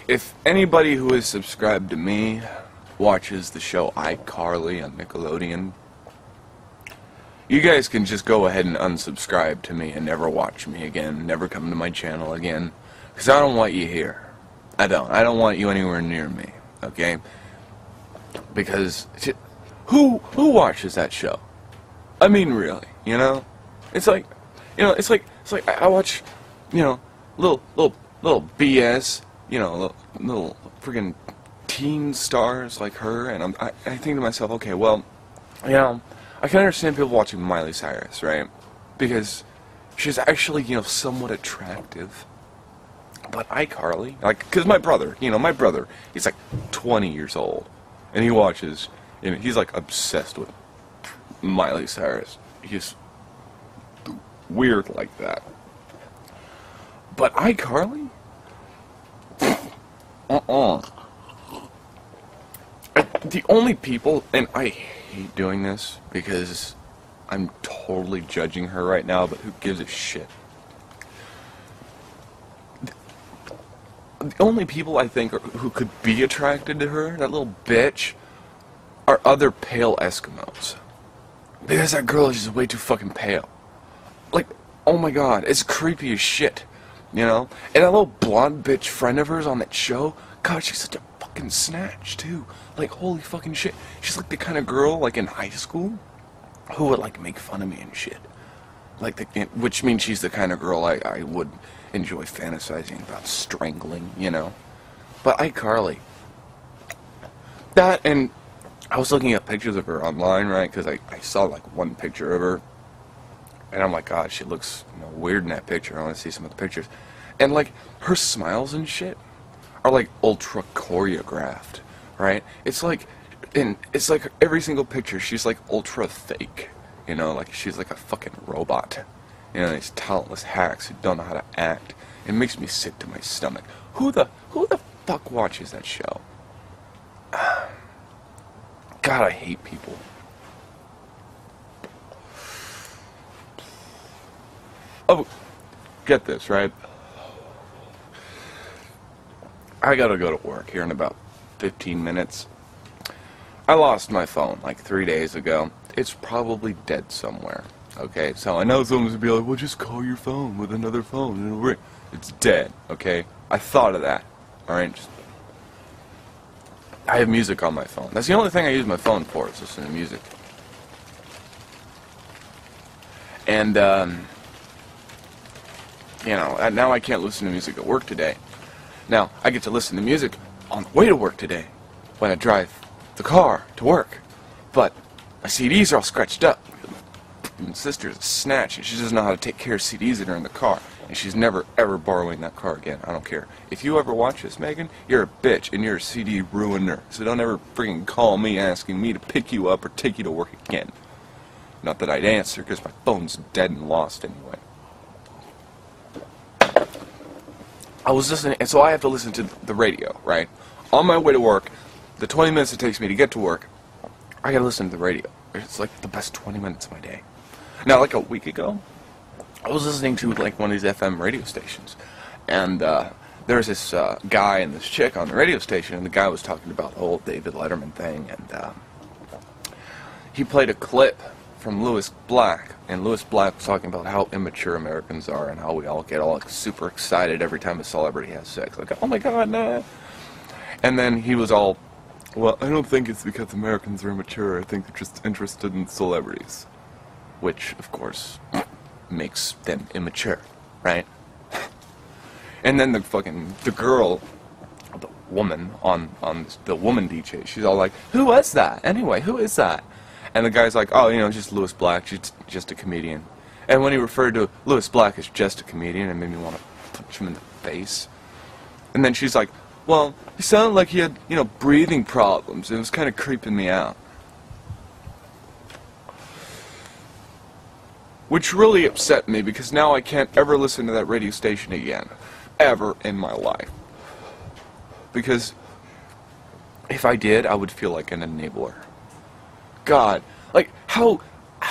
if anybody who is subscribed to me watches the show iCarly on Nickelodeon, you guys can just go ahead and unsubscribe to me and never watch me again, never come to my channel again, because I don't want you here. I don't want you anywhere near me, okay? Because who watches that show? I mean, really, you know? It's like, you know, it's like I watch, you know, little BS, you know, little friggin' teen stars like her, and I think to myself, okay, well, you know, I can understand people watching Miley Cyrus, right? Because she's actually, you know, somewhat attractive. But iCarly, like, because my brother, you know, he's like 20 years old, and he watches, you know, he's like obsessed with Miley Cyrus. He's weird like that. But iCarly? The only people, and I hate doing this because I'm totally judging her right now, but who gives a shit? The only people I think who could be attracted to her, that little bitch, are other pale Eskimos. Because that girl is just way too fucking pale. Like, oh my god, it's creepy as shit. You know? And that little blonde bitch friend of hers on that show, god, she's such a fucking snatch, too. Like, holy fucking shit. She's like the kind of girl, like, in high school, who would, like, make fun of me and shit. Like, which means she's the kind of girl I would enjoy fantasizing about strangling, you know? But iCarly, that, and I was looking at pictures of her online, right? Because I saw, like, one picture of her, and I'm like, god, she looks, you know, weird in that picture. I want to see some of the pictures. And, like, her smiles and shit are, like, ultra choreographed, right? It's like, and it's like every single picture, she's, like, ultra fake. You know, like, she's like a fucking robot. You know, these talentless hacks who don't know how to act. It makes me sick to my stomach. Who the fuck watches that show? God, I hate people. Oh, get this, right? I gotta go to work here in about 15 minutes. I lost my phone like 3 days ago. It's probably dead somewhere. Okay, so I know someone's gonna be like, well, just call your phone with another phone and it'll ring. It's dead, okay? I thought of that, alright? I have music on my phone. That's the only thing I use my phone for, is listening to music. And, you know, now I can't listen to music at work today. Now, I get to listen to music on the way to work today, when I drive the car to work. But my CDs are all scratched up. My sister's a snatch, and she doesn't know how to take care of CDs that are in the car. And she's never, ever borrowing that car again. I don't care. If you ever watch this, Megan, you're a bitch, and you're a CD ruiner. So don't ever freaking call me asking me to pick you up or take you to work again. Not that I'd answer, because my phone's dead and lost anyway. I was listening, and so I have to listen to the radio, right? On my way to work, the 20 minutes it takes me to get to work, I gotta listen to the radio. It's like the best 20 minutes of my day. Now, like a week ago, I was listening to like one of these FM radio stations, and there was this guy and this chick on the radio station, and the guy was talking about the whole David Letterman thing, and he played a clip from Lewis Black, and Lewis Black was talking about how immature Americans are and how we all get all like, super excited every time a celebrity has sex. Like, oh my god, nah. And then he was all, well, I don't think it's because Americans are immature. I think they're just interested in celebrities. Which, of course, makes them immature, right? And then the girl, the woman on the woman DJ, she's all like, who was that? Anyway, who is that? And the guy's like, oh, you know, just Lewis Black, she's just a comedian. And when he referred to Lewis Black as just a comedian, it made me want to punch him in the face. And then she's like, well, he sounded like he had, you know, breathing problems. It was kind of creeping me out. Which really upset me, because now I can't ever listen to that radio station again. Ever in my life. Because if I did, I would feel like an enabler. God, like, how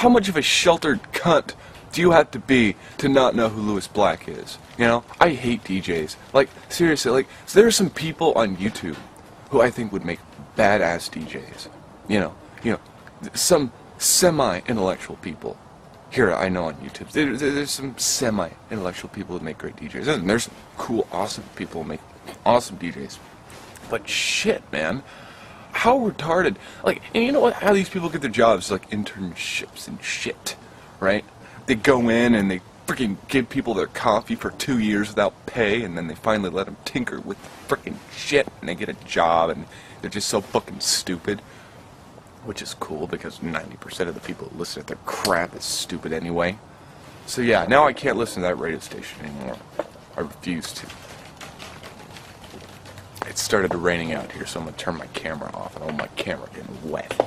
much of a sheltered cunt do you have to be to not know who Lewis Black is? You know, I hate DJs. Like, seriously, like, so there are some people on YouTube who I think would make badass DJs. You know, some semi-intellectual people. Here, I know on YouTube, there's some semi-intellectual people who make great DJs. And there's some cool, awesome people who make awesome DJs. But shit, man. How retarded. Like, and you know what? How these people get their jobs? Like internships and shit, right? They go in and they freaking give people their coffee for 2 years without pay, and then they finally let them tinker with the freaking shit, and they get a job, and they're just so fucking stupid. Which is cool, because 90% of the people who listen to their crap is stupid anyway. So yeah, now I can't listen to that radio station anymore. I refuse to. It started raining out here, so I'm going to turn my camera off. I don't want my camera getting wet.